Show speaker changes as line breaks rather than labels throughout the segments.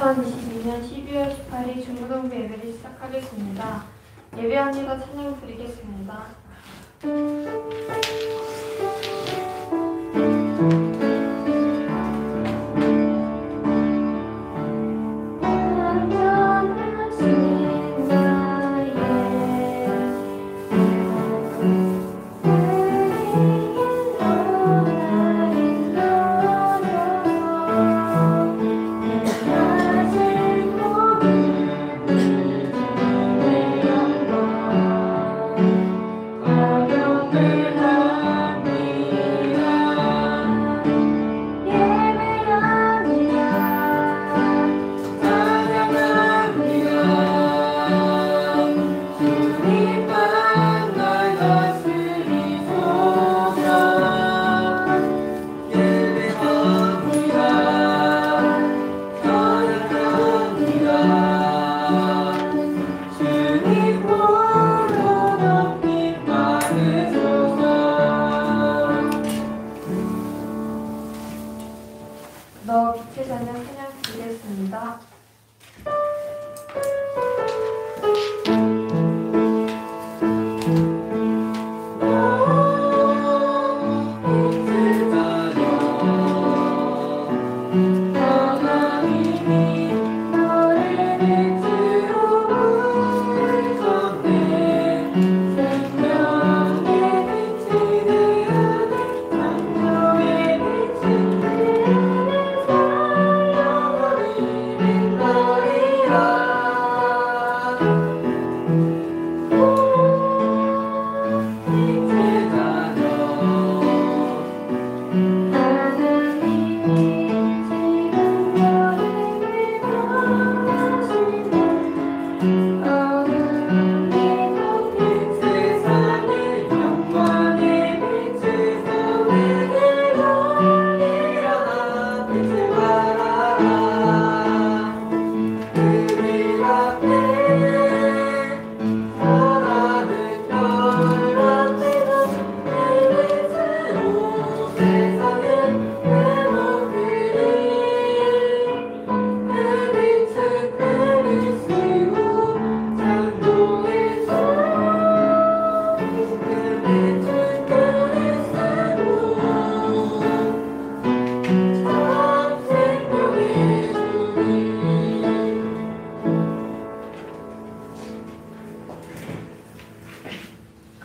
2022년 12월 18일 중고등부 예배를 시작하겠습니다. 예배합니다. 찬양 드리겠습니다. 너 빛의 자녀 찬양 드리겠습니다.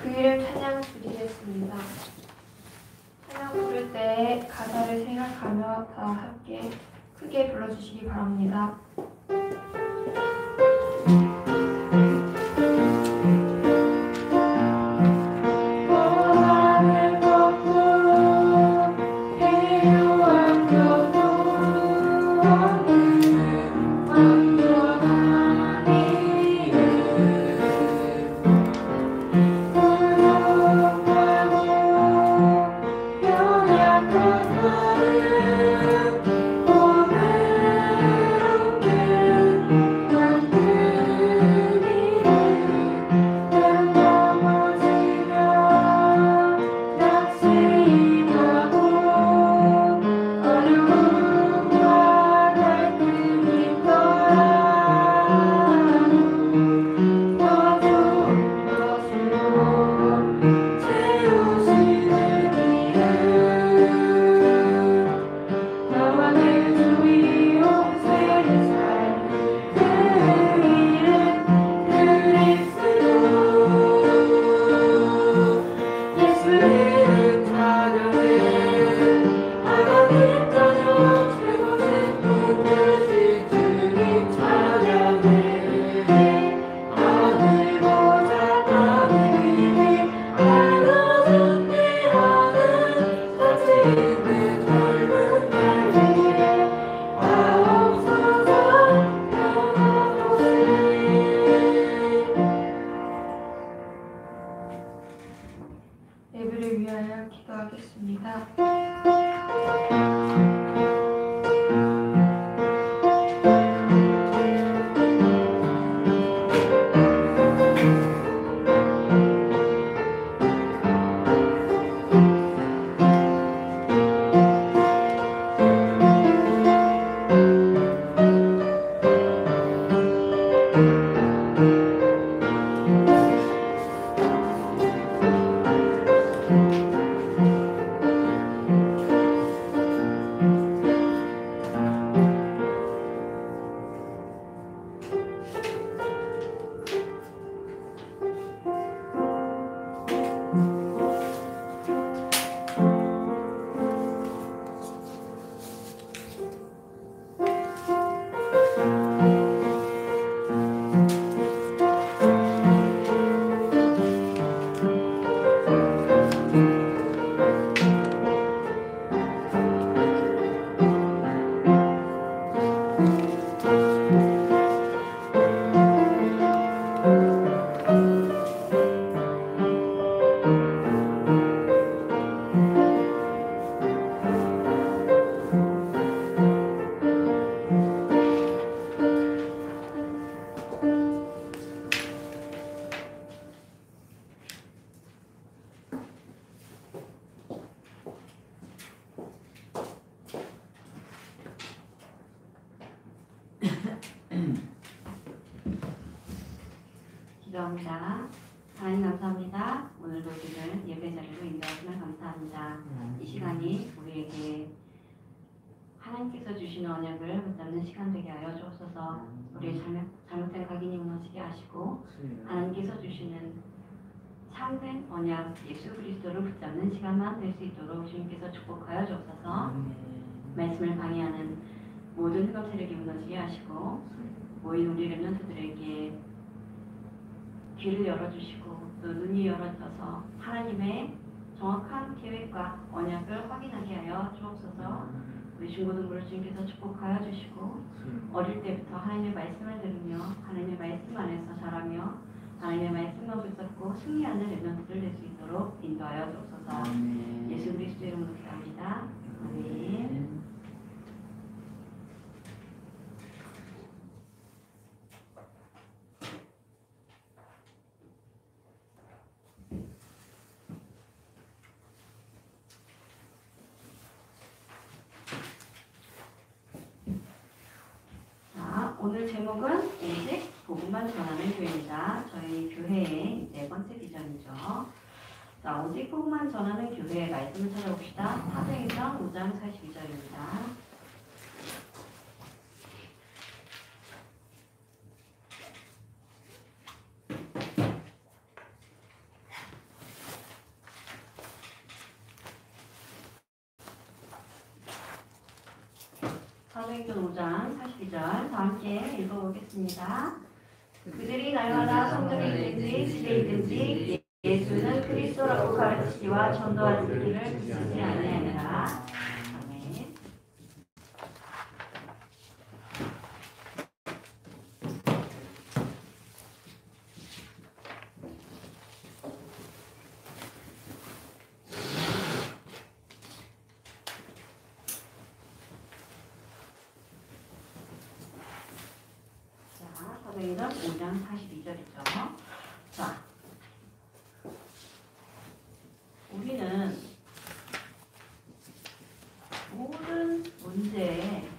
그 이름 찬양 드리겠습니다. 찬양 부를 때 가사를 생각하며 다 함께 크게 불러주시기 바랍니다.
오늘 기도합니다. 하나님 감사합니다. 오늘도 우리를 예배 자리로 인도하시면 감사합니다. 이 시간이 우리에게 하나님께서 주시는 언약을 붙잡는 시간 되게 하여 주옵소서. 우리의 잘못된 각인이 무너지게 하시고 하나님께서 주시는 참된 언약 예수 그리스도를 붙잡는 시간만 될 수 있도록 주님께서 축복하여 주옵소서. 말씀을 방해하는 모든 흑암 세력이 무너지게 하시고 모인 우리 렘넌트들에게 귀를 열어주시고 또 눈이 열어져서 하나님의 정확한 계획과 언약을 확인하게 하여 주옵소서. 우리 중고등부를 주님께서 축복하여 주시고 어릴 때부터 하나님의 말씀을 들으며 하나님의 말씀 안에서 자라며 하나님의 말씀만 붙잡고 승리하는 렘넌트들 될 수 있도록 인도하여 주옵소서. 예수 그리스도 이름으로 기도합니다. 아멘. 오늘 제목은 오직 복음만 전하는 교회입니다. 저희 교회의 네 번째 비전이죠. 자, 오직 복음만 전하는 교회의 말씀을 찾아봅시다. 사도행전 5장 42절입니다. 사도행전 5장 42절 다 함께 읽어보겠습니다. 그들이 날마다 성전에 있든지 집에 있든지 예수는 그리스도라고 가르치기와 전도하기를 그치지 아니하니라. 아멘. 사도행전 5장 42절이죠. 자, 우리는 모든 문제의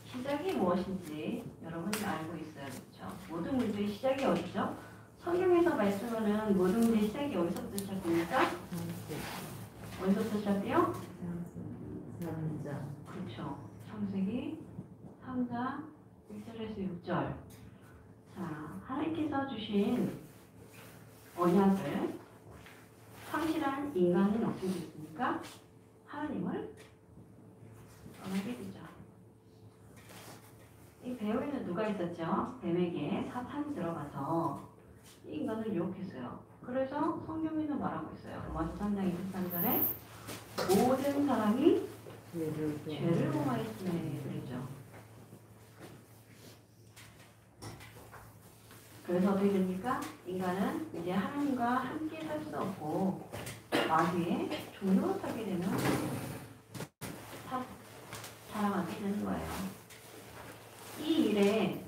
시작이 무엇인지 여러분이 알고 있어야 그렇죠? 모든 문제의 시작이 어디죠? 성경에서 말씀하는 모든 문제의 시작이 어디서부터 시작됩니까? 어디서부터 시작돼요? 그렇죠. 창세기 3장 1절에서 6절. 자, 하나님께서 주신 언약을 상실한 인간은 어떻게 됐습니까? 하나님을 떠나게 되죠. 이 배후에는 누가 있었죠? 뱀에게 사탄이 들어가서 이 인간을 유혹했어요. 그래서 성경에는 말하고 있어요. 로마서 3장 23절에 모든 사람이 죄를 범하였으니 그랬죠. 그래서 어떻게 됩니까? 인간은 이제 하나님과 함께 살 수 없고 마귀의 종로로 살게 되면 살아가게 되는 거예요. 이 일에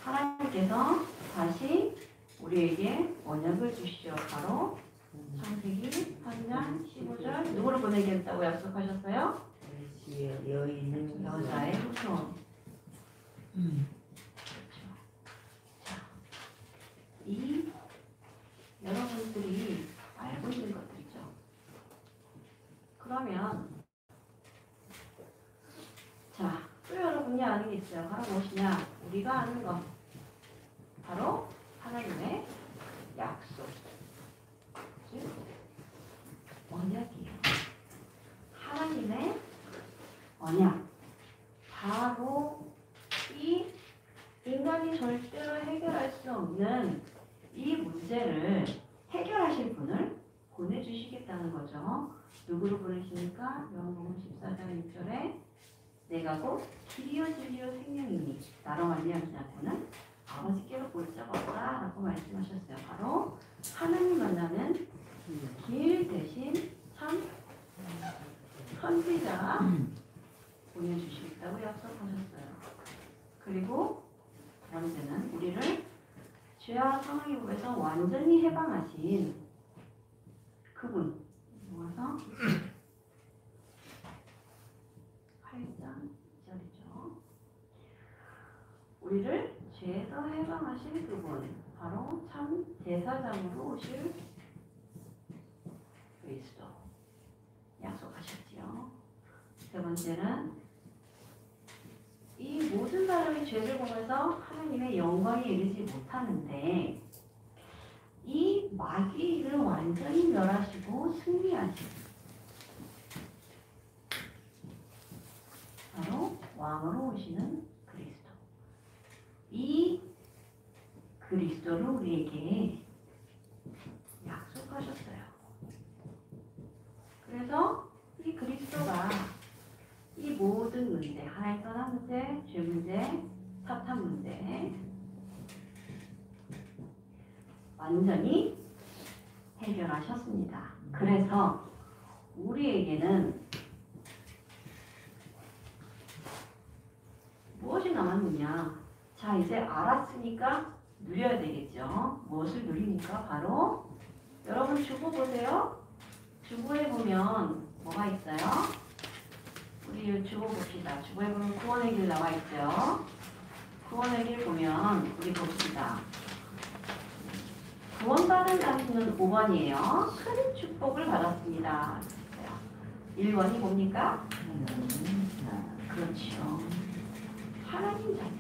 하나님께서 다시 우리에게 언약을 주시죠. 바로 창세기 3장 15절 누구를 보내겠다고 약속하셨어요? 여자의 후손. 이 여러분들이 알고 있는 것들이죠. 그러면 자, 또 여러분이 아는 게 있어요. 바로 무엇이냐? 우리가 아는 것. 바로 하나님의 약속. 즉 언약이에요. 하나님의 언약. 바로 이 인간이 절대로 해결할 수 없는 이 문제를 해결하실 분을 보내주시겠다는 거죠. 누구를 보내십니까? 요한복음 14장 6절에 내가 곧 길이요 진리요 생명이니 나로 말미암지 않고는 아버지께로 볼 자가 없다 라고 말씀하셨어요. 바로 하나님 만나는 길 대신 참 선지자 보내주시겠다고 약속하셨어요. 그리고 번째는 우리를 죄와 사망의 법에서 완전히 해방하신 그분 모아서 8장 2절이죠. 우리를 죄에서 해방하실 그분, 바로 참 제사장으로 오실 그리스도 약속하셨지요. 세 번째는 이 모든 사람이 죄를 범해서 하나님의 영광에 이르지 못하는데 이 마귀를 완전히 멸하시고 승리하신 바로 왕으로 오시는 그리스도. 이 그리스도를 우리에게 약속하셨어요. 그래서 이 그리스도가 이 모든 문제, 하나님 떠난 문제, 죄 문제, 사탄 문제 완전히 해결하셨습니다. 그래서 우리에게는 무엇이 남았느냐? 자, 이제 알았으니까 누려야 되겠죠. 무엇을 누리니까? 바로 여러분 주보 보세요. 주보에 보면 뭐가 있어요? 우리 주보 봅시다. 주보에 보면 구원의 길 나와 있죠. 구원의 길 보면 우리 봅시다. 구원받은 당신은 5번이에요. 큰 축복을 받았습니다. 1번이 뭡니까? 그렇죠. 하나님 자녀.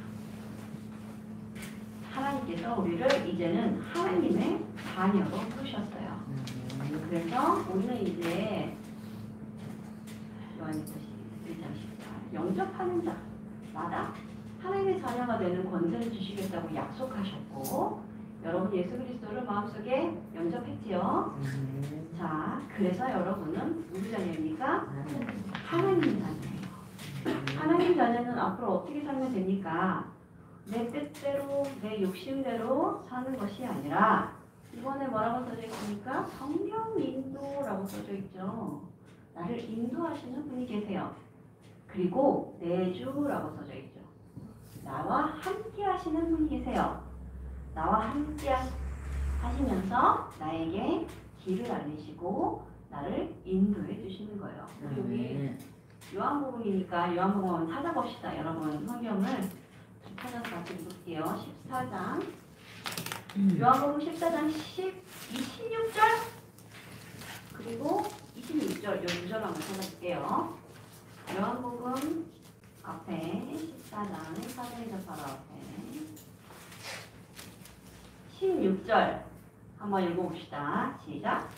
하나님께서 우리를 이제는 하나님의 자녀로 부르셨어요. 그래서 우리는 이제 요한일서 1장 14 영접하는 자마다 하나님의 자녀가 되는 권세를 주시겠다고 약속하셨고 여러분 예수 그리스도를 마음속에 영접했지요. 자, 그래서 여러분은 누구 자녀입니까? 하나님 자녀예요. 하나님 자녀는 앞으로 어떻게 살면 됩니까? 내 뜻대로, 내 욕심대로 사는 것이 아니라 이번에 뭐라고 써져 있습니까? 성령 인도라고 써져 있죠. 나를 인도하시는 분이 계세요. 그리고 내주라고 써져 있죠. 나와 함께 하시는 분이 계세요. 나와 함께 하시면서 나에게 길을 알리시고 나를 인도해 주시는 거예요. 여기 요한복음이니까 요한복음 한번 찾아봅시다. 여러분 성경을 찾아서 같이 읽을게요. 14장 요한복음 14장 26절 그리고 26절 요 2절 한번 찾아볼게요. 요한복음 앞에 14장 4절에서 바로 앞에 16절 한번 읽어봅시다. 시작.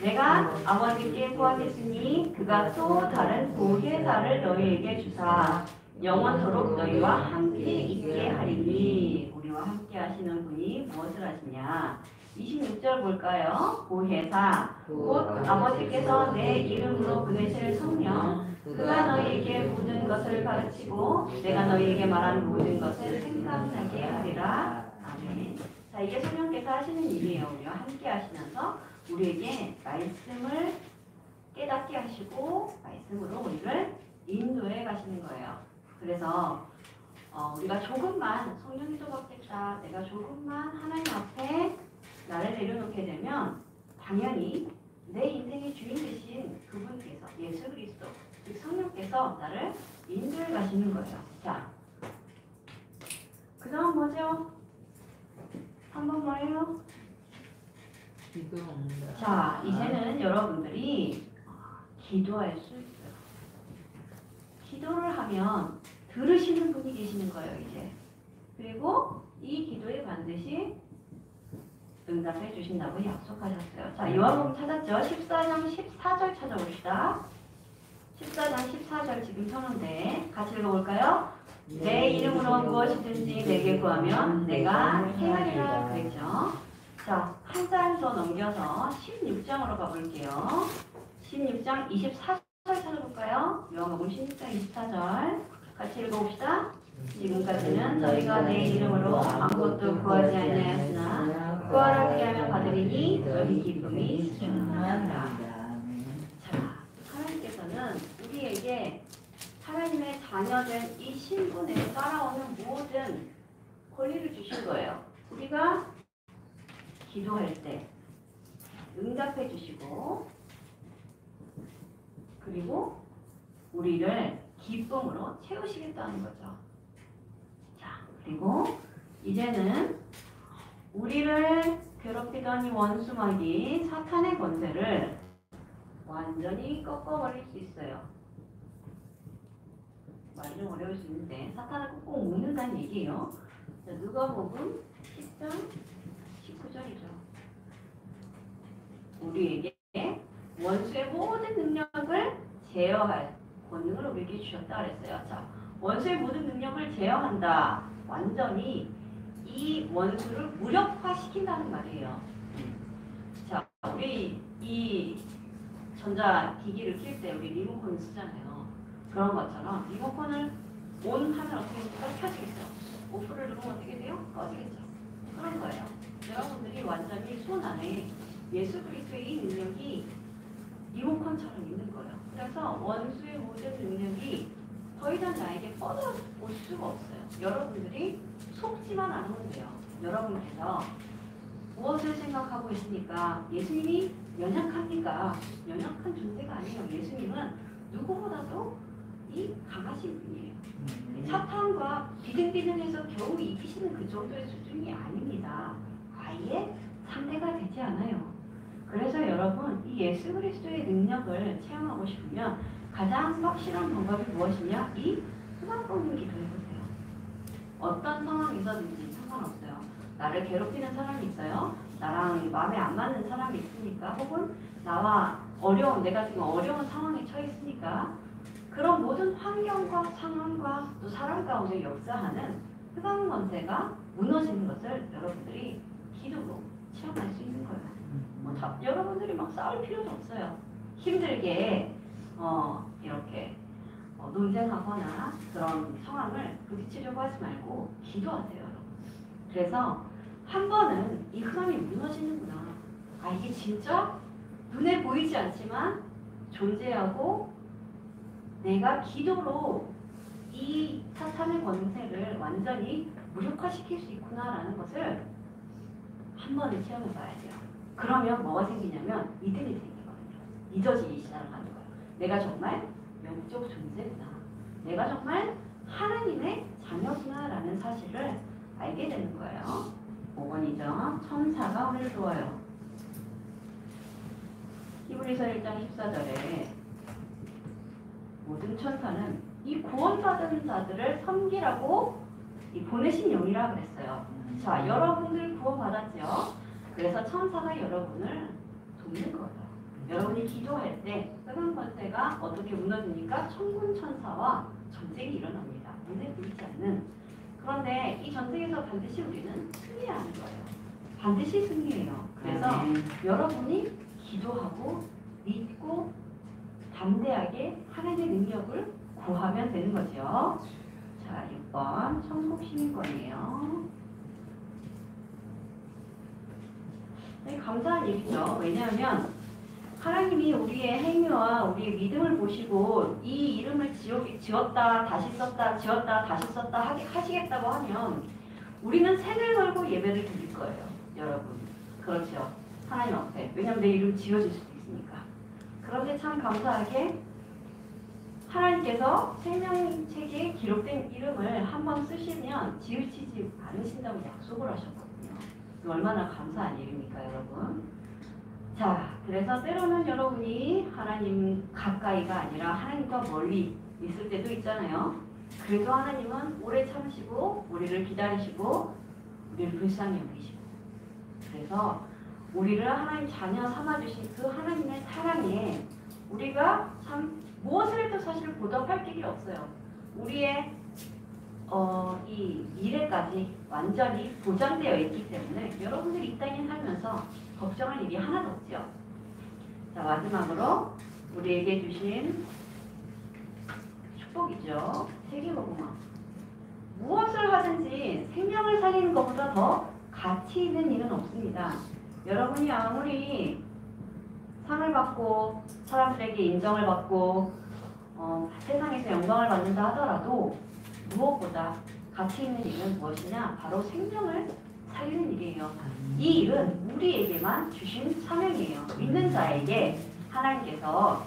내가 아버지께 구하겠으니 그가 또 다른 보혜사를 너희에게 주사 영원토록 너희와 함께 있게 하리니. 우리와 함께 하시는 분이 무엇을 하시냐? 26절 볼까요? 보혜사 곧 아버지께서 내 이름으로 보내실 성령 그가 너희에게 모든 것을 가르치고 내가 너희에게 말하는 모든 것을 생각나게 하리라. 아멘. 자, 이게 성령께서 하시는 일이에요. 우리와 함께 하시면서 우리에게 말씀을 깨닫게 하시고 말씀으로 우리를 인도해 가시는 거예요. 그래서 우리가 조금만 성령이 또 받겠다, 내가 조금만 하나님 앞에 나를 내려놓게 되면 당연히 내 인생의 주인 되신 그분께서 예수 그리스도 즉 성령께서 나를 인도해 가시는 거예요. 자, 그 다음 뭐죠? 한번 뭐예요? 자, 이제는 여러분들이 기도할 수 있어요. 기도를 하면 들으시는 분이 계시는 거예요, 이제. 그리고 이 기도에 반드시 응답해 주신다고 약속하셨어요. 자, 요한복음 찾았죠? 14장 14절 찾아봅시다. 14장 14절 지금 펴는데 같이 읽어볼까요? 내 이름으로 무엇이든지 내게 구하면 내가 행하리라 그랬죠. 자, 한 장 더 넘겨서 16장으로 가볼게요. 16장 24절 찾아볼까요? 요한복음 16장 24절 같이 읽어봅시다. 지금까지는 너희가 내 이름으로 아무것도 구하지 아니하였으나 구하라 그리하면 받으리니 너희 기쁨이 충만하리라. 자, 하나님께서는 우리에게 하나님의 자녀된 이 신분에 따라오는 모든 권리를 주신 거예요. 우리가 기도할 때 응답해 주시고 그리고 우리를 기쁨으로 채우시겠다는 거죠. 자, 그리고 이제는 우리를 괴롭히던 이 원수막이 사탄의 권세를 완전히 꺾어버릴 수 있어요. 말이 좀 어려울 수 있는데 사탄을 꾹꾹 묶는다는 얘기예요. 자, 누가복음 10장 19절이죠. 우리에게 원수의 모든 능력을 제어할 권능을 우리에게 주셨다 그랬어요. 자, 원수의 모든 능력을 제어한다. 완전히 이 원수를 무력화시킨다는 말이에요. 자, 우리 이 전자기기를 킬 때 우리 리모컨을 쓰잖아요. 그런 것처럼 리모컨을 ON 하면 어떻게 됩니까? 켜지겠죠. 오프를 누르면 어떻게 돼요? 꺼지겠죠. 그런 거예요. 여러분들이 완전히 손 안에 예수 그리스도의 이 능력이 리모컨처럼 있는 거예요. 그래서 원수의 모든 능력이 더 이상 나에게 뻗어올 수가 없어요. 여러분들이 속지만 않으면 돼요. 여러분께서 무엇을 생각하고 있습니까? 예수님이 연약합니까? 연약한 존재가 아니에요. 예수님은 누구보다도 이 강하신 분이에요. 사탄과 비등비등해서 겨우 이기시는 그 정도의 수준이 아닙니다. 아예 상대가 되지 않아요. 그래서 여러분 이 예수 그리스도의 능력을 체험하고 싶으면 가장 확실한 방법이 무엇이냐? 이 소망 뽑는 기도를 해보세요. 어떤 상황에서든지 상관없어요. 나를 괴롭히는 사람이 있어요. 나랑 마음에 안 맞는 사람이 있으니까 혹은 나와 내가 지금 어려운 상황에 처해 있으니까 그런 모든 환경과 상황과 또 사람 가운데 역사하는 흑암 권세가 무너지는 것을 여러분들이 기도로 체험할 수 있는 거예요. 여러분들이 막 싸울 필요도 없어요. 힘들게 이렇게 논쟁하거나 그런 상황을 부딪히려고 하지 말고 기도하세요, 여러분. 그래서 한 번은 이 흑암이 무너지는구나. 아, 이게 진짜 눈에 보이지 않지만 존재하고 내가 기도로 이 사탄의 권세를 완전히 무력화시킬 수 있구나라는 것을 한 번은 체험해 봐야 돼요. 그러면 뭐가 생기냐면 믿음이 생기거든요. 믿어지기 시작하는 거예요. 내가 정말 영적 존재구나. 내가 정말 하나님의 자녀구나라는 사실을 알게 되는 거예요. 5번이죠. 천사가 우리를 도와요. 히브리서 1장 14절에 모든 천사는 이 구원받은 자들을 섬기라고 보내신 영이라 그랬어요. 자, 여러분들 구원받았죠? 그래서 천사가 여러분을 돕는 거예요. 여러분이 기도할 때 흑암 권세가 어떻게 무너지니까 천군 천사와 전쟁이 일어납니다. 눈에 보이지 않는. 그런데 이 전쟁에서 반드시 우리는 승리하는 거예요. 반드시 승리해요. 그래서 여러분이 기도하고 믿고 담대하게 하나님의 능력을 구하면 되는 거죠. 자, 6번 천국 시민권이에요. 네, 감사한 일이죠. 왜냐하면 하나님이 우리의 행위와 우리의 믿음을 보시고 이 이름을 지었다 다시 썼다 지었다 다시 썼다 하시겠다고 하면 우리는 색을 걸고 예배를 드릴 거예요. 여러분. 그렇죠. 하나님 앞에. 왜냐하면 내 이름 지어질 수도 있으니까. 그런데 참 감사하게 하나님께서 생명책에 기록된 이름을 한번 쓰시면 지우치지 않으신다고 약속을 하셨거든요. 얼마나 감사한 일입니까, 여러분? 자, 그래서 때로는 여러분이 하나님 가까이가 아니라 하나님과 멀리 있을 때도 있잖아요. 그래도 하나님은 오래 참으시고 우리를 기다리시고 우리를 불쌍히 여기시고 그래서 우리를 하나님 자녀 삼아주신 그 하나님의 사랑에 우리가 참 무엇을 해도 사실 보답할 길이 없어요. 우리의 이 미래까지 완전히 보장되어 있기 때문에 여러분들이 이 땅에 살면서 걱정할 일이 하나도 없죠. 자, 마지막으로 우리에게 주신 축복이죠. 세계복음화. 무엇을 하든지 생명을 살리는 것보다 더 가치 있는 일은 없습니다. 여러분이 아무리 상을 받고 사람들에게 인정을 받고 세상에서 영광을 받는다 하더라도 무엇보다 가치 있는 일은 무엇이냐? 바로 생명을 살리는 일이에요. 이 일은 우리에게만 주신 사명이에요. 믿는 자에게 하나님께서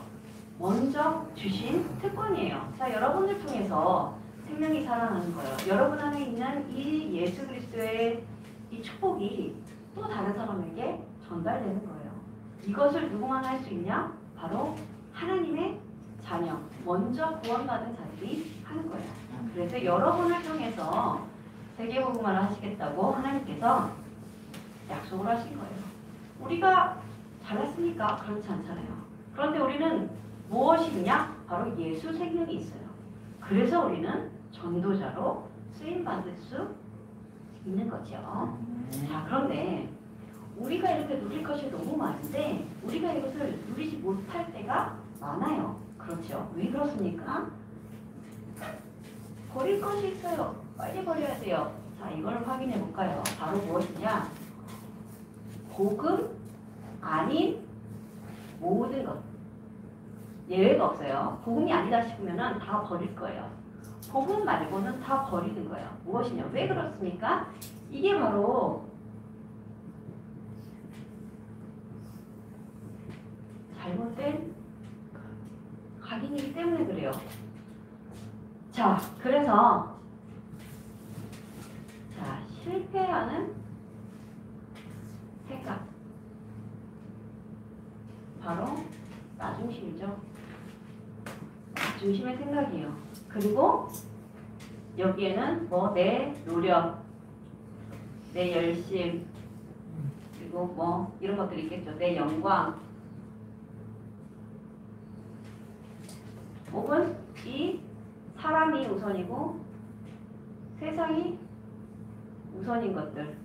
먼저 주신 특권이에요. 자, 여러분들 통해서 생명이 살아나는 거예요. 여러분 안에 있는 이 예수 그리스도의 이 축복이 또 다른 사람에게 전달되는 거예요. 이것을 누구만 할 수 있냐? 바로 하나님의 자녀, 먼저 구원받은 자들이 하는 거예요. 그래서 여러분을 통해서 세계복음화를 하시겠다고 하나님께서 약속을 하신 거예요. 우리가 잘났습니까? 그렇지 않잖아요. 그런데 우리는 무엇이 있냐? 바로 예수 생명이 있어요. 그래서 우리는 전도자로 쓰임받을 수 있는 거죠. 자, 그런데 우리가 이렇게 누릴 것이 너무 많은데 우리가 이것을 누리지 못할 때가 많아요. 그렇죠? 왜 그렇습니까? 버릴 것이 있어요. 빨리 버려야 돼요. 자, 이걸 확인해 볼까요? 바로 무엇이냐? 복음 아닌 모든 것. 예외가 없어요. 복음이 아니다 싶으면 다 버릴 거예요. 복음 말고는 다 버리는 거예요. 무엇이냐? 왜 그렇습니까? 이게 바로 잘못된 각인이기 때문에 그래요. 자, 그래서 실패하는 생각. 바로 나중심이죠. 중심의 생각이에요. 그리고 여기에는 뭐 내 노력, 내 열심, 그리고 뭐 이런 것들이 있겠죠. 내 영광, 혹은 이 사람이 우선이고 세상이 우선인 것들.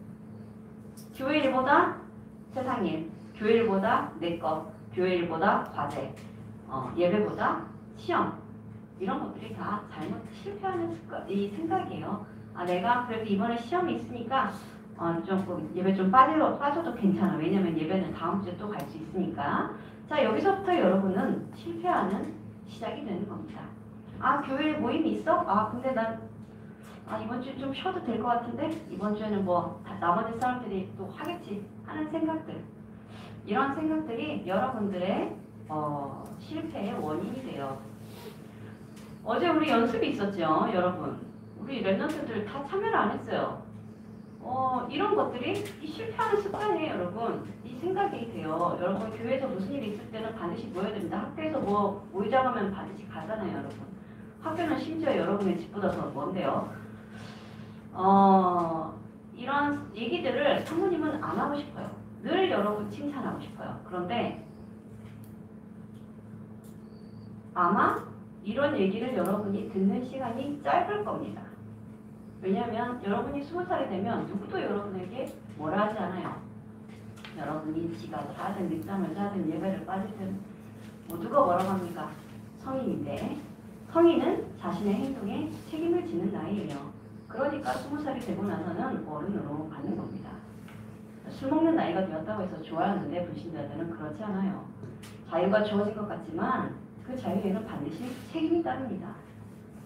교회 일보다 세상 일, 교회 일보다 내 것, 교회 일보다 과제, 예배보다 시험. 이런 것들이 다 잘못 실패하는 이 생각이에요. 아, 내가 그래도 이번에 시험이 있으니까 조금 예배 좀 빠져도 괜찮아. 왜냐면 예배는 다음 주에 또 갈 수 있으니까. 자, 여기서부터 여러분은 실패하는 시작이 되는 겁니다. 아, 교회 모임이 있어? 아, 근데 난 이번 주에 좀 쉬어도 될 것 같은데 이번 주에는 뭐 나머지 사람들이 또 하겠지 하는 생각들. 이런 생각들이 여러분들의 실패의 원인이 돼요. 어제 우리 연습이 있었죠, 여러분. 우리 랩런트들 다 참여를 안 했어요. 이런 것들이 이 실패하는 습관이에요, 여러분. 이 생각이 돼요. 여러분 교회에서 무슨 일이 있을 때는 반드시 모여야 됩니다. 학교에서 뭐 모이자 하면 반드시 가잖아요, 여러분. 학교는 심지어 여러분의 집보다 더 먼데요. 이런 얘기들을 사모님은 안 하고 싶어요. 늘 여러분 칭찬하고 싶어요. 그런데 아마 이런 얘기를 여러분이 듣는 시간이 짧을 겁니다. 왜냐하면 여러분이 20살이 되면 누구도 여러분에게 뭐라 하지 않아요. 여러분이 지각을 하든 늦잠을 자든 예배를 빠지든 누가 뭐라고 합니까? 성인인데 성인은 자신의 행동에 책임을 지는 나이예요. 그러니까 20살이 되고 나서는 어른으로 가는 겁니다. 술 먹는 나이가 되었다고 해서 좋아하는데 불신자들은 그렇지 않아요. 자유가 주어진 것 같지만 그 자유에는 반드시 책임이 따릅니다.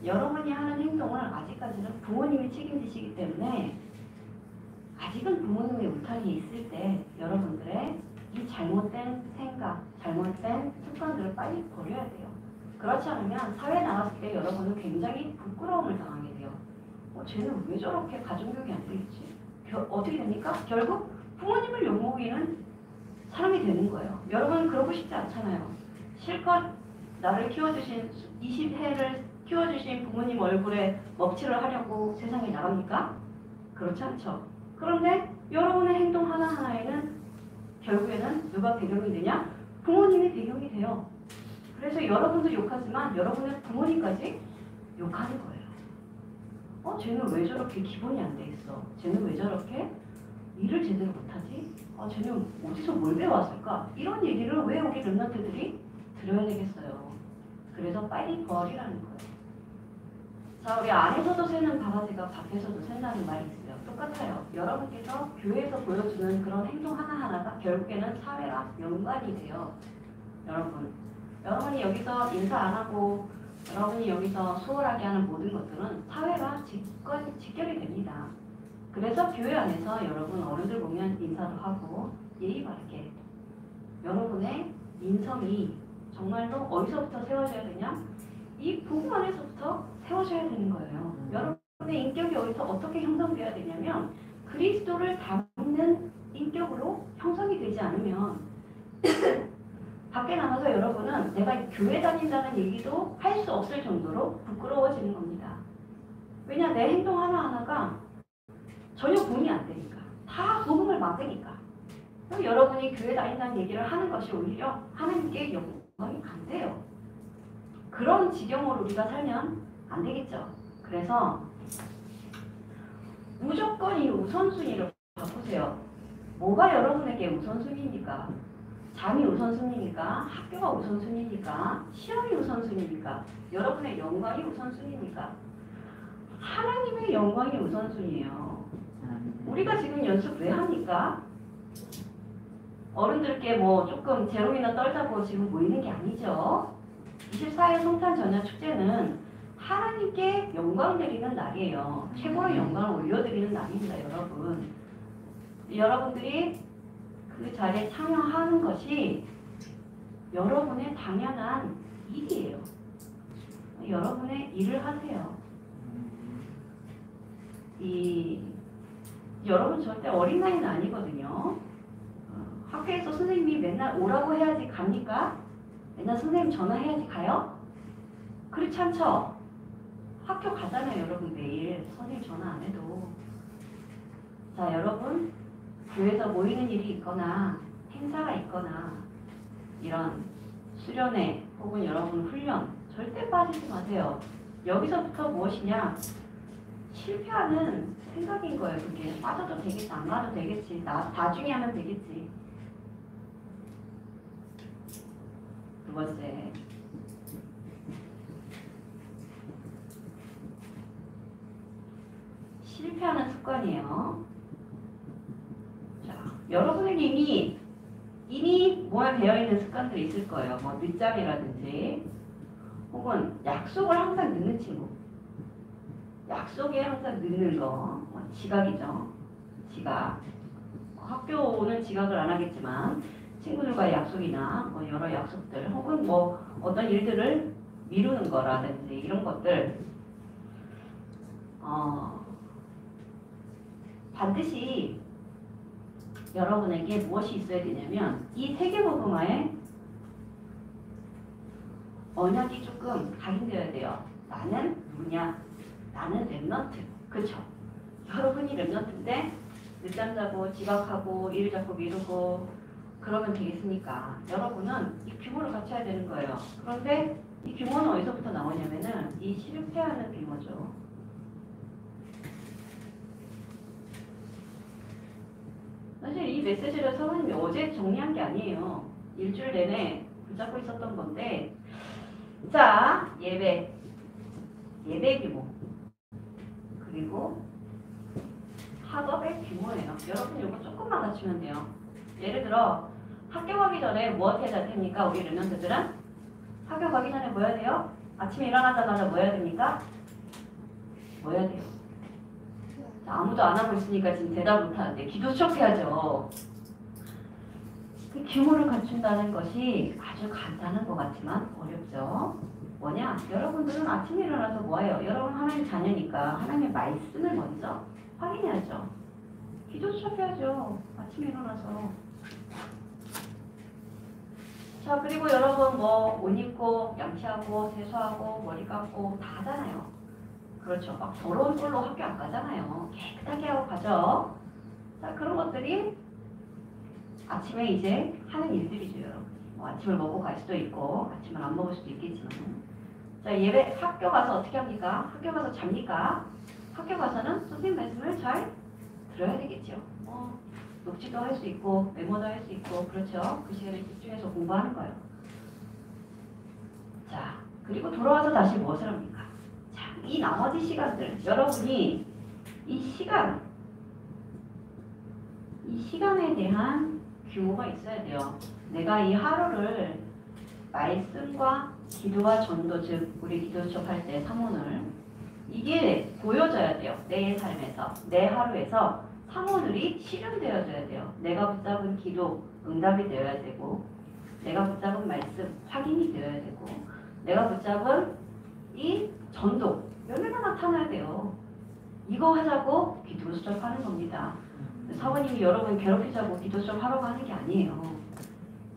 여러분이 하는 행동을 아직까지는 부모님이 책임지시기 때문에 아직은 부모님의 울타리에 있을 때 여러분들의 이 잘못된 생각, 잘못된 습관들을 빨리 버려야 돼요. 그렇지 않으면 사회에 나갔을 때 여러분은 굉장히 부끄러움을 당하게 돼요. 쟤는 왜 저렇게 가정교육이 안 되겠지? 어떻게 됩니까? 결국 부모님을 욕먹이는 사람이 되는 거예요. 여러분 그러고 싶지 않잖아요. 실컷 나를 키워주신 20해를 키워주신 부모님 얼굴에 먹칠을 하려고 세상에 나갑니까? 그렇지 않죠. 그런데 여러분의 행동 하나하나에는 결국에는 누가 배경이 되냐? 부모님이 배경이 돼요. 그래서 여러분도 욕하지만 여러분의 부모님까지 욕하는 거예요. 쟤는 왜 저렇게 기본이 안 돼 있어? 쟤는 왜 저렇게 일을 제대로 못하지? 쟤는 어디서 뭘 배워왔을까? 이런 얘기를 왜 우리 랩런트들이 들어야 되겠어요. 그래서 빨리 버리라는 거예요. 자, 우리 안에서도 새는 바가지가 밖에서도 샌다는 말이 있어요. 똑같아요. 여러분께서 교회에서 보여주는 그런 행동 하나하나가 결국에는 사회와 연관이 돼요. 여러분이 여기서 인사 안 하고 여러분이 여기서 소홀하게 하는 모든 것들은 사회와 직결이 됩니다. 그래서 교회 안에서 여러분 어른들 보면 인사도 하고 예의 바르게 여러분의 인성이 정말로 어디서부터 세워져야 되냐? 이 복음 안에서부터 세워져야 되는 거예요. 여러분의 인격이 어디서 어떻게 형성되어야 되냐면 그리스도를 담는 인격으로 형성이 되지 않으면 밖에 나가서 여러분은 내가 교회 다닌다는 얘기도 할 수 없을 정도로 부끄러워지는 겁니다. 왜냐? 내 행동 하나하나가 전혀 공이 안 되니까. 다 복음을 막으니까. 그럼 여러분이 교회 다닌다는 얘기를 하는 것이 오히려 하나님께 영광이 안 돼요. 그런 지경으로 우리가 살면 안 되겠죠. 그래서 무조건 이 우선순위를 바꾸세요. 뭐가 여러분에게 우선순위입니까? 잠이 우선순위입니까? 학교가 우선순위입니까? 시험이 우선순위입니까? 여러분의 영광이 우선순위입니까? 하나님의 영광이 우선순위예요. 우리가 지금 연습 왜 합니까? 어른들께 뭐 조금 제롱이나 떨자고 지금 모이는 게 아니죠. 24일 성탄 전야 축제는 하나님께 영광 드리는 날이에요. 최고의 영광을 올려드리는 날입니다, 여러분. 여러분들이 그 자리에 참여하는 것이 여러분의 당연한 일이에요. 여러분의 일을 하세요. 여러분 절대 어린 나이는 아니거든요. 학교에서 선생님이 맨날 오라고 해야지 갑니까? 맨날 선생님 전화해야지 가요? 그렇지 않죠? 학교 가잖아요, 여러분 매일. 선생님 전화 안 해도. 자, 여러분 교회에서 모이는 일이 있거나 행사가 있거나 이런 수련회 혹은 여러분 훈련 절대 빠지지 마세요. 여기서부터 무엇이냐? 실패하는 생각인 거예요. 그게 빠져도 되겠지, 안 가도 되겠지, 나중에 하면 되겠지. 두 번째, 실패하는 습관이에요. 자, 여러분에게 이미 뭐에 배어있는 습관들이 있을 거예요. 뭐 늦잠이라든지 혹은 약속을 항상 늦는 친구. 약속에 항상 늦는 거, 지각이죠. 지각. 학교는 지각을 안 하겠지만 친구들과의 약속이나 뭐 여러 약속들 혹은 뭐 어떤 일들을 미루는 거라든지 이런 것들 반드시 여러분에게 무엇이 있어야 되냐면 이 세계복음화에 언약이 조금 각인되어야 돼요. 나는 누구냐? 나는 랩넌트. 그쵸? 여러분이 랩넌트인데 늦잠 자고 지각하고 일 자꾸 미루고 그러면 되겠습니까? 여러분은 이 규모를 갖춰야 되는 거예요. 그런데 이 규모는 어디서부터 나오냐면은 이 실패하는 규모죠. 사실 이 메시지를 성우님이 어제 정리한 게 아니에요. 일주일 내내 붙잡고 있었던 건데, 자, 예배 규모, 그리고 학업의 규모예요. 여러분 이거 조금만 갖추면 돼요. 예를 들어 학교 가기 전에 뭐 해야 될 테니까 우리 랩런트들은 학교 가기 전에 뭐 해야 돼요? 아침에 일어나자마자 뭐 해야 됩니까? 뭐 해야 돼요? 자, 아무도 안 하고 있으니까 지금 대답 못하는데 기도 수업해야죠. 그 규모를 갖춘다는 것이 아주 간단한 것 같지만 어렵죠. 뭐냐? 여러분들은 아침에 일어나서 뭐해요? 여러분 하나님 자녀니까 하나님의 말씀을 먼저 확인해야죠. 기도 수업해야죠. 아침에 일어나서. 자, 그리고 여러분 뭐 옷 입고 양치하고 세수하고 머리 감고 다 하잖아요. 그렇죠. 막 더러운 꼴로 학교 안 가잖아요. 깨끗하게 하고 가죠. 자, 그런 것들이 아침에 이제 하는 일들이죠, 여러분. 뭐 아침을 먹고 갈 수도 있고 아침을 안 먹을 수도 있겠지만. 자, 예배 학교 가서 어떻게 합니까? 학교 가서 잡니까? 학교 가서는 선생님 말씀을 잘 들어야 되겠죠. 녹취도 할 수 있고 메모도 할 수 있고 그렇죠. 그 시간에 집중해서 공부하는 거예요. 자, 그리고 돌아와서 다시 무엇을 합니까? 자, 이 나머지 시간들 여러분이 이 시간에 대한 규모가 있어야 돼요. 내가 이 하루를 말씀과 기도와 전도, 즉 우리 기도 수업할 때 사모늘 이게 보여져야 돼요. 내 삶에서, 내 하루에서 사모늘이 실현되어져야 돼요. 내가 붙잡은 기도 응답이 되어야 되고, 내가 붙잡은 말씀 확인이 되어야 되고, 내가 붙잡은 이 전도 열매가 나타나야 돼요. 이거 하자고 기도 수첩하는 겁니다. 사모님이 여러분 괴롭히자고 기도 수첩 하라고 하는 게 아니에요.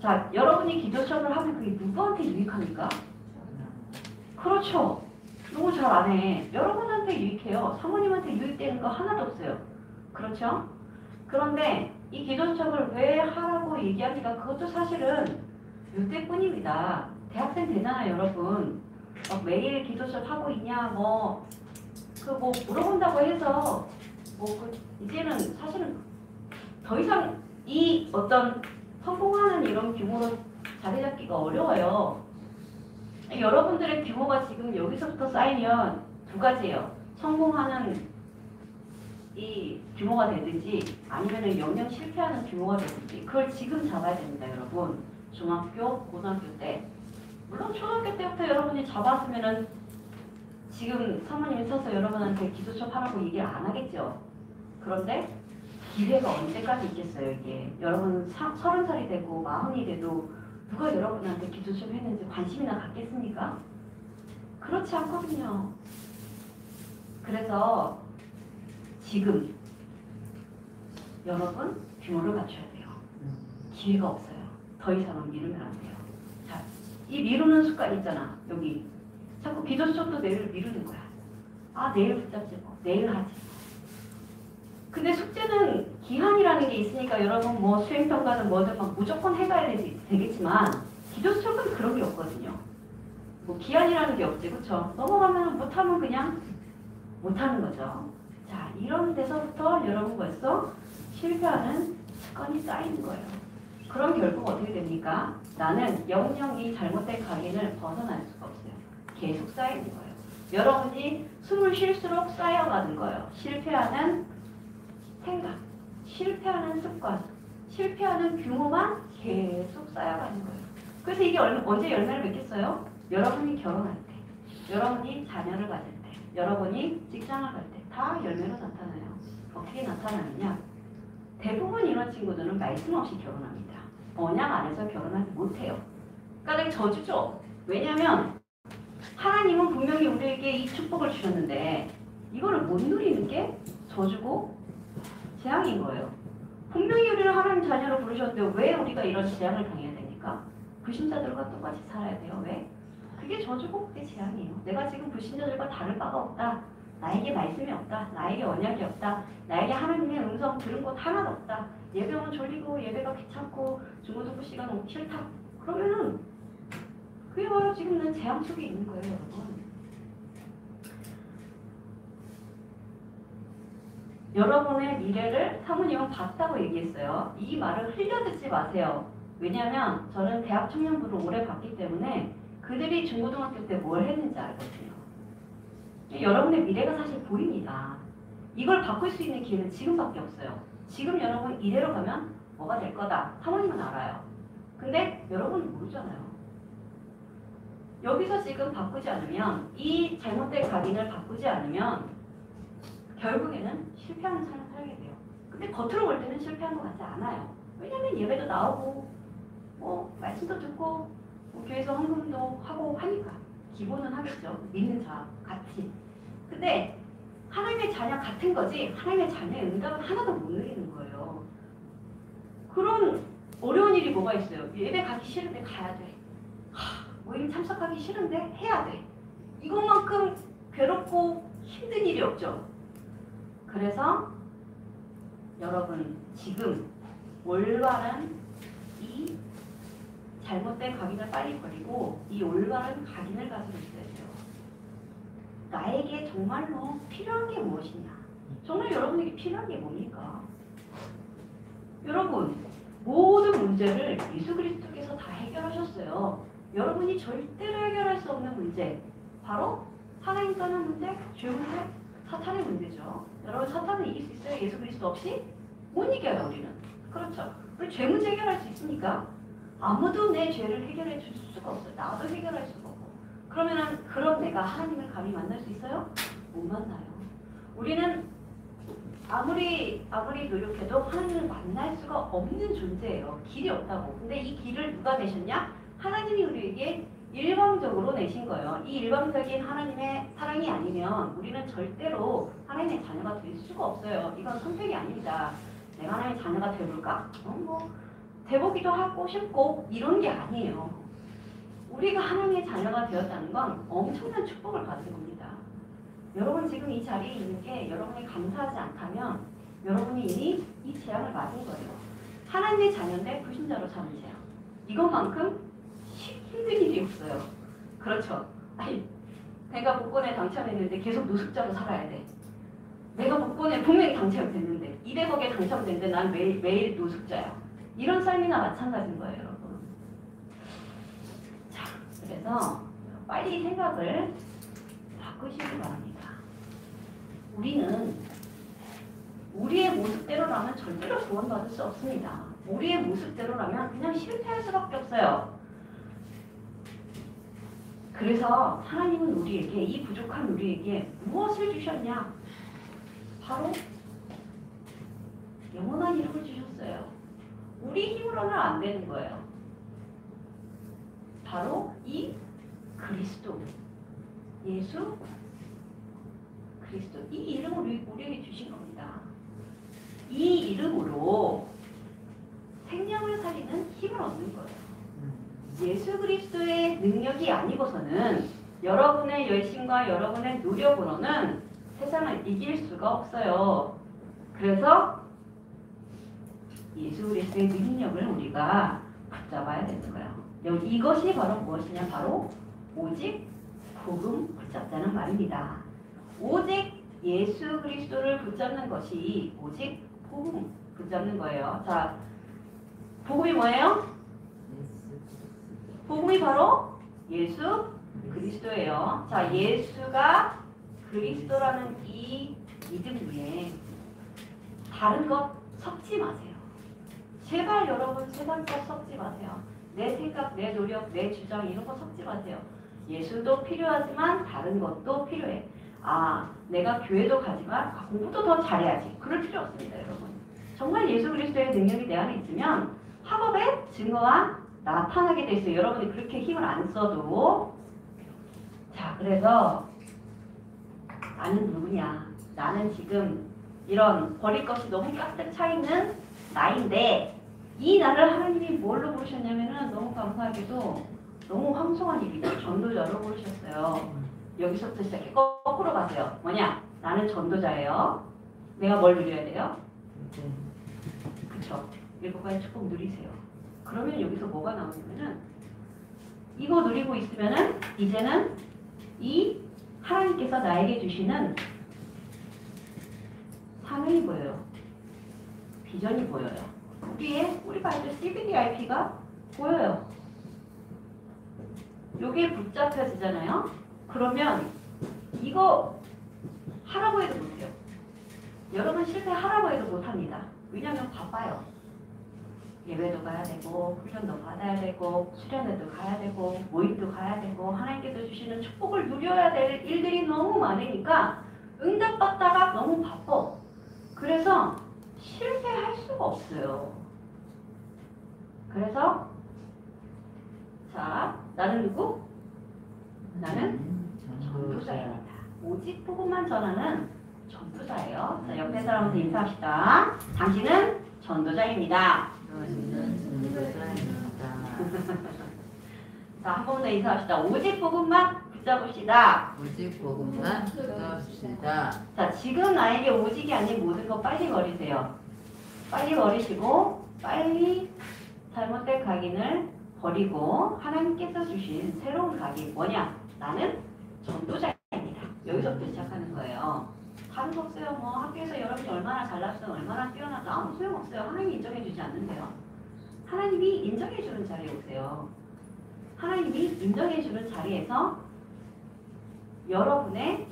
자, 여러분이 기도 수첩을 하면 그게 누구한테 유익합니까? 그렇죠. 너무 잘 안 해. 여러분한테 유익해요. 사모님한테 유익되는 거 하나도 없어요. 그렇죠? 그런데 이 기도 수첩을 왜 하라고 얘기합니까? 그것도 사실은 이때뿐입니다. 대학생 되잖아요, 여러분. 매일 기도 수첩 하고 있냐, 물어본다고 해서 이제는 사실은 더 이상 이 어떤 성공하는 이런 규모로 자리 잡기가 어려워요. 여러분들의 규모가 지금 여기서부터 쌓이면 두 가지예요. 성공하는 이 규모가 되든지 아니면 영영 실패하는 규모가 되든지 그걸 지금 잡아야 됩니다, 여러분. 중학교, 고등학교 때. 물론 초등학교 때부터 여러분이 잡았으면은 지금 사모님이 서서 여러분한테 기도첩 하라고 얘기를 안 하겠죠. 그런데 기회가 언제까지 있겠어요, 이게. 여러분 30살이 되고 40이 돼도 누가 여러분한테 기도첩 했는지 관심이나 갖겠습니까? 그렇지 않거든요. 그래서 지금 여러분 규모를 갖춰야 돼요. 기회가 없어요. 더 이상은 미루면 안 돼요. 자, 이 미루는 습관 있잖아. 여기 자꾸 기도수첩도 내일 미루는 거야. 아, 내일 붙잡지 뭐. 내일 하지. 근데 숙제는 기한이라는 게 있으니까 여러분 수행평가는 뭐든 무조건 해가야 되겠지만 기도수첩은 그런 게 없거든요. 기한이라는 게 없지, 그쵸? 넘어가면 못하면 그냥 못하는 거죠. 자, 이런 데서부터 여러분 벌써 실패하는 습관이 쌓이는 거예요. 그럼 결국 어떻게 됩니까? 나는 영영 이 잘못된 각인을 벗어날 수가 없어요. 계속 쌓이는 거예요. 여러분이 숨을 쉴수록 쌓여가는 거예요. 실패하는 생각, 실패하는 습관, 실패하는 규모만 계속 쌓여가는 거예요. 그래서 이게 언제 열매를 맺겠어요? 여러분이 결혼할 때, 여러분이 자녀를 가질 때, 여러분이 직장을 갈 때 다 열매로 나타나요. 어떻게 나타나느냐? 대부분 이런 친구들은 말씀 없이 결혼합니다. 언약 안에서 결혼하지 못해요. 그러니까 저주죠. 왜냐하면 하나님은 분명히 우리에게 이 축복을 주셨는데 이거를 못 누리는 게 저주고 재앙인 거예요. 분명히 우리를 하나님 자녀로 부르셨는데 왜 우리가 이런 재앙을 당해야 됩니까? 불신자들과 똑같이 살아야 돼요. 왜? 그게 저주고 그게 재앙이에요. 내가 지금 불신자들과 다를 바가 없다. 나에게 말씀이 없다. 나에게 언약이 없다. 나에게 하나님의 음성 들은 것 하나도 없다. 예배 오면 졸리고 예배가 귀찮고 중고등부 시간 오기 싫다. 그러면은 그게 바로 지금 난 재앙 속에 있는 거예요, 여러분. 여러분의 미래를 사모님은 봤다고 얘기했어요. 이 말을 흘려듣지 마세요. 왜냐하면 저는 대학 청년부를 오래 봤기 때문에 그들이 중고등학교 때 뭘 했는지 알거든요. 여러분의 미래가 사실 보입니다. 이걸 바꿀 수 있는 기회는 지금밖에 없어요. 지금 여러분 이대로 가면 뭐가 될 거다. 사모님은 알아요. 근데 여러분은 모르잖아요. 여기서 지금 바꾸지 않으면 이 잘못된 각인을 바꾸지 않으면 결국에는 실패하는 삶을 살게 돼요. 근데 겉으로 볼 때는 실패한 것 같지 않아요. 왜냐면 예배도 나오고 말씀도 듣고 교회에서 헌금도 하고 하니까 기본은 하겠죠. 믿는 자 같이. 근데 하나님의 자녀 같은 거지 하나님의 자녀의 응답은 하나도 못 누리는 거예요. 그런 어려운 일이 뭐가 있어요. 예배 가기 싫은데 가야 돼. 모임 참석하기 싫은데 해야 돼. 이것만큼 괴롭고 힘든 일이 없죠. 그래서 여러분 지금 올바른 이 잘못된 각인을 빨리 버리고 이 올바른 각인을 가지고 있어야 돼요. 나에게 정말로 필요한 게 무엇이냐? 정말 여러분에게 필요한 게 뭡니까? 여러분 모든 문제를 예수 그리스도께서 다 해결하셨어요. 여러분이 절대로 해결할 수 없는 문제 바로 하나님 떠난 문제, 죄 문제, 사탄의 문제죠. 여러분 사탄을 이길 수 있어요? 예수 그리스도 없이? 못 이겨요 우리는. 그렇죠. 우리 죄 문제 해결할 수 있습니까? 아무도 내 죄를 해결해 줄 수가 없어요. 나도 해결할 수가 없고. 그럼 내가 하나님을 감히 만날 수 있어요? 못 만나요. 우리는 아무리 노력해도 하나님을 만날 수가 없는 존재예요. 길이 없다고. 근데 이 길을 누가 되셨냐? 하나님이 우리에게 일방적으로 내신 거예요. 이 일방적인 하나님의 사랑이 아니면 우리는 절대로 하나님의 자녀가 될 수가 없어요. 이건 선택이 아닙니다. 내가 하나님의 자녀가 되볼까? 뭐 되보기도 하고 싶고 이런 게 아니에요. 우리가 하나님의 자녀가 되었다는 건 엄청난 축복을 받은 겁니다. 여러분 지금 이 자리에 있는 게 여러분이 감사하지 않다면 여러분이 이미 이 재앙을 맞은 거예요. 하나님의 자녀인데 불신자로 사는 재앙. 이것만큼 힘든 일이 없어요. 그렇죠? 아니, 내가 복권에 당첨했는데 계속 노숙자로 살아야 돼. 내가 복권에 분명히 당첨됐는데 200억에 당첨됐는데 난 매일 노숙자야. 이런 삶이나 마찬가지인 거예요, 여러분. 자, 그래서 빨리 생각을 바꾸시기 바랍니다. 우리는 우리의 모습대로라면 절대로 구원받을 수 없습니다. 우리의 모습대로라면 그냥 실패할 수밖에 없어요. 그래서 하나님은 우리에게, 이 부족한 우리에게 무엇을 주셨냐? 바로 영원한 이름을 주셨어요. 우리 힘으로는 안 되는 거예요. 바로 이 그리스도, 예수 그리스도, 이 이름을 우리에게 주신 겁니다. 이 이름으로 생명을 살리는 힘을 얻는 거예요. 예수 그리스도의 능력이 아니고서는 여러분의 열심과 여러분의 노력으로는 세상을 이길 수가 없어요. 그래서 예수 그리스도의 능력을 우리가 붙잡아야 되는 거예요. 이것이 바로 무엇이냐? 바로 오직 복음 붙잡자는 말입니다. 오직 예수 그리스도를 붙잡는 것이 오직 복음 붙잡는 거예요. 자, 복음이 뭐예요? 복음이 바로 예수 그리스도예요. 자, 예수가 그리스도라는 이 믿음 위에 다른 것 섞지 마세요. 제발 여러분 세상 것 섞지 마세요. 내 생각, 내 노력, 내 주장 이런 거 섞지 마세요. 예수도 필요하지만 다른 것도 필요해. 아, 내가 교회도 가지만 공부도 더 잘해야지. 그럴 필요 없습니다, 여러분. 정말 예수 그리스도의 능력이 내 안에 있으면 학업의 증거가 나타나게 돼 있어요. 여러분이 그렇게 힘을 안 써도. 자, 그래서 나는 누구냐? 나는 지금 이런 버릴 것이 너무 가득 차 있는 나인데 이 나를 하나님이 뭘로 부르셨냐면은 너무 감사하게도 너무 황송한 일이죠. 전도자로 부르셨어요. 여기서부터 시작해. 거꾸로 가세요. 뭐냐? 나는 전도자예요. 내가 뭘 누려야 돼요? 그쵸? 일곱 가지 축복 누리세요. 그러면 여기서 뭐가 나오냐면은 이거 누리고 있으면은 이제는 이 하나님께서 나에게 주시는 사명이 보여요. 비전이 보여요. 우리가 이제 CBDIP가 보여요. 요게 붙잡혀지잖아요. 그러면 이거 하라고 해도 못해요. 여러분 실패하라고 해도 못합니다. 왜냐하면 바빠요. 예배도 가야 되고 훈련도 받아야 되고 수련회도 가야 되고 모임도 가야 되고 하나님께서 주시는 축복을 누려야 될 일들이 너무 많으니까 응답받다가 너무 바빠. 그래서 실패할 수가 없어요. 그래서 자, 나는 누구? 나는 전도자입니다. 오직 복음만 전하는 전도자예요. 자, 옆에 사람한테 인사합시다. 당신은 전도자입니다. 자, 한 번 더 인사합시다. 오직 복음만 붙잡읍시다.
오직 복음만 붙잡읍시다.
자, 지금 나에게 오직이 아닌 모든 거 빨리 버리세요. 빨리 버리시고 빨리 잘못된 각인을 버리고 하나님께서 주신 새로운 각인 뭐냐? 나는 전도자입니다. 여기서부터 시작하는 거예요. 다른 거 없어요. 뭐 학교에서 여러분이 얼마나 잘났어, 얼마나 뛰어나서 아무 소용없어요. 하나님이 인정해주지 않는데요. 하나님이 인정해주는 자리에 오세요. 하나님이 인정해주는 자리에서 여러분의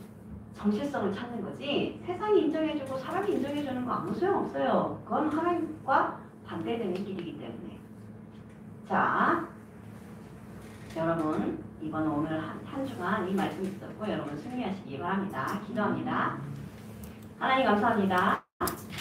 정체성을 찾는 거지 세상이 인정해주고 사람이 인정해주는 거 아무 소용없어요. 그건 하나님과 반대되는 길이기 때문에. 자, 여러분 이번 오늘 한 주간 이 말씀이 있었고 여러분 승리하시기 바랍니다. 기도합니다. 하나님 감사합니다.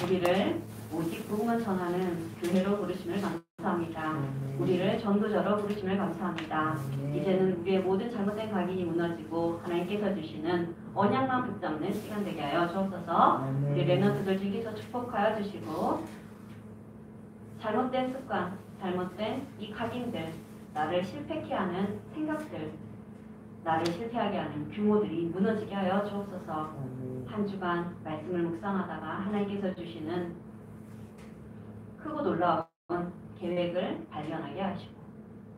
우리를 오직 복음을 전하는 교회로 부르심을 감사합니다. 우리를 전도자로 부르심을 감사합니다. 이제는 우리의 모든 잘못된 각인이 무너지고 하나님께서 주시는 언약만 붙잡는 시간 되게 하여 주옵소서. 우리 렘넌트들 중에서 축복하여 주시고 잘못된 습관, 잘못된 이 각인들, 나를 실패케 하는 생각들, 나를 실패하게 하는 규모들이 무너지게 하여 주옵소서. 한 주간 말씀을 묵상하다가 하나님께서 주시는 크고 놀라운 계획을 발견하게 하시고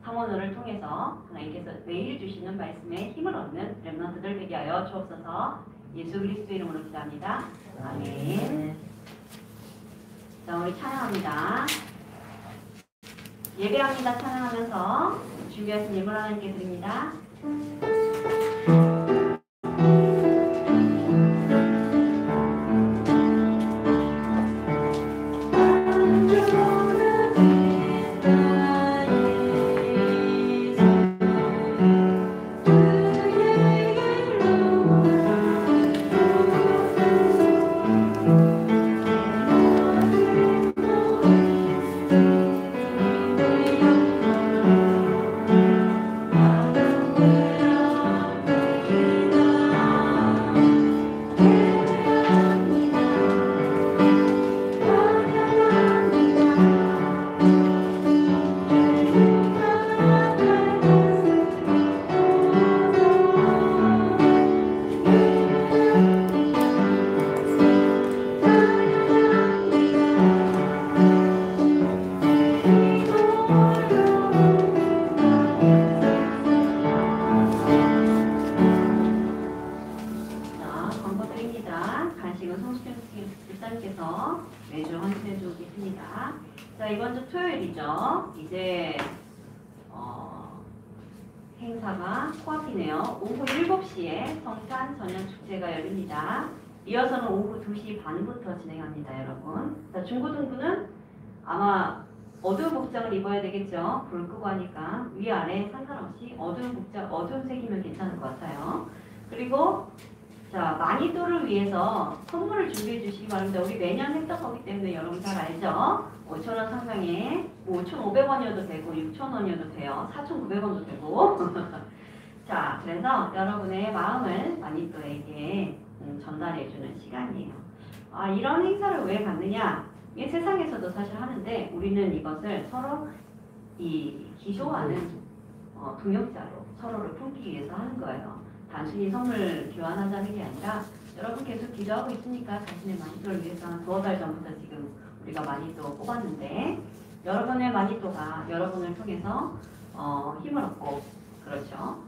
상원호를 통해서 하나님께서 매일 주시는 말씀에 힘을 얻는 렘넌트들 되게 하여 주옵소서. 예수 그리스도 이름으로 기도합니다. 아멘. 자, 우리 찬양합니다. 예배합니다. 찬양하면서 준비하신 예물 하나님께 드립니다. 자, 이번 주 토요일이죠. 이제 행사가 코앞이네요. 오후 7시에 성탄 전형 축제가 열립니다. 이어서는 오후 2시 반부터 진행합니다, 여러분. 자, 중고등부는 아마 어두운 복장을 입어야 되겠죠. 불 끄고 하니까 위아래 상관없이 어두운 복장, 어두운 색이면 괜찮을 것 같아요. 그리고 자, 마니또를 위해서 선물을 준비해 주시기 바랍니다. 우리 매년 했던 거기 때문에 여러분 잘 알죠? 5,000원 상당의 5,500원이어도 되고 6,000원이어도 돼요. 4,900원도 되고 자, 그래서 여러분의 마음을 마니또에게 전달해주는 시간이에요. 아, 이런 행사를 왜 갖느냐? 이게 세상에서도 사실 하는데 우리는 이것을 서로 기소하는 동역자로 서로를 품기 위해서 하는 거예요. 단순히 선물 교환하자는 게 아니라 여러분 계속 기도하고 있으니까 자신의 마니또를 위해서 한 2달 전부터 지금 우리가 마니또 뽑았는데 여러분의 마니또가 여러분을 통해서 힘을 얻고 그렇죠.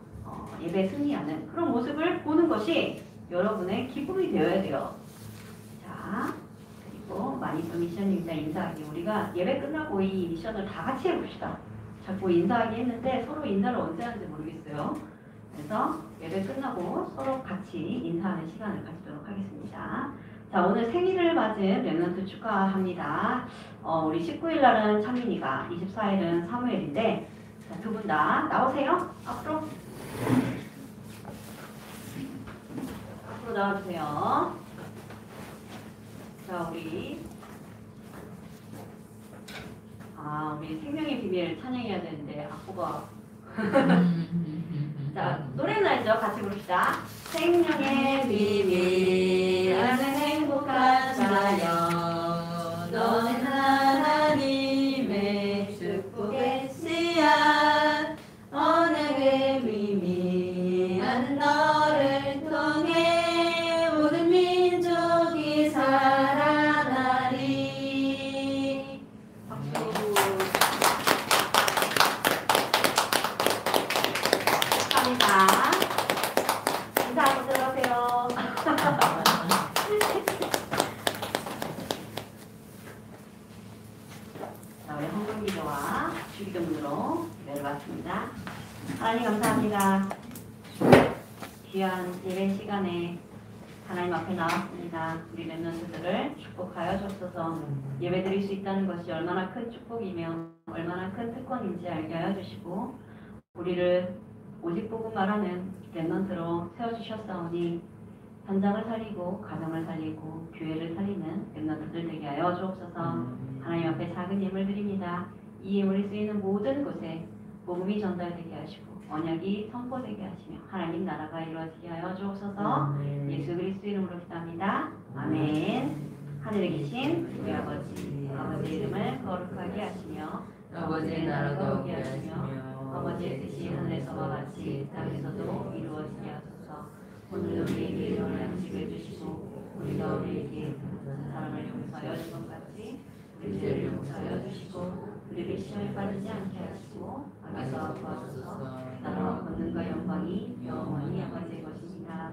예배 승리하는 그런 모습을 보는 것이 여러분의 기쁨이 되어야 돼요. 자, 그리고 마니또 미션입니다. 인사하기. 우리가 예배 끝나고 이 미션을 다 같이 해봅시다. 자꾸 인사하기 했는데 서로 인사를 언제 하는지 모르겠어요. 그래서 예배 끝나고 서로 같이 인사하는 시간을 가지도록 하겠습니다. 자, 오늘 생일을 맞은 렘넌트 축하합니다. 우리 19일 날은 창민이가, 24일은 사무엘인데 두 분 다 나오세요. 앞으로 나와주세요. 자, 우리 생명의 비밀 찬양해야 되는데 악보가 자, 노래는 알죠? 같이 부릅시다. 생명의 비밀 나는 행복한 자여 너는 하나님의 축복의 씨앗 언약의 비밀 나는 너를 통해 모든 민족이 살아나리. 박수. 인사하고 들어가세요. 자, 우리 헌금기도와 주기도문으로 예배를 마칩니다. 하나님 감사합니다. 귀한 예배 시간에 하나님 앞에 나왔습니다. 우리 렘넌트들을 축복하여 주옵소서. 예배 드릴 수 있다는 것이 얼마나 큰 축복이며 얼마나 큰 특권인지 알게 하여 주시고 우리를 오직 복음 말하는 렘넌트로 세워주셨사오니 현장을 살리고 가정을 살리고 교회를 살리는 랩런트들 되게 하여 주옵소서. 하나님 앞에 작은 예물 드립니다. 이 예물이 쓰이는 모든 곳에 복음이 전달되게 하시고 언약이 선포되게 하시며 하나님 나라가 이루어지게 하여 주옵소서. 예수 그리스도 이름으로 기도합니다. 아멘. 하늘에 계신 우리 아버지, 아버지의 이름을 거룩하게 하시며
아버지의 나라가 오게 하시며
아버지의 뜻이 하늘에서와 같이 땅에서도 이루어지게 하소서. 오늘 우리에게 일용할 양식을 주시고 우리가 우리에게 잘못한 사람을 용서하여 준 것 같이 우리 죄를 용서하여 주시고 우리를 시험에 빠지지 않게 하시고 악에서 구하소서. 나라와 권능과 영광이 영원히 아버지의 것입니다.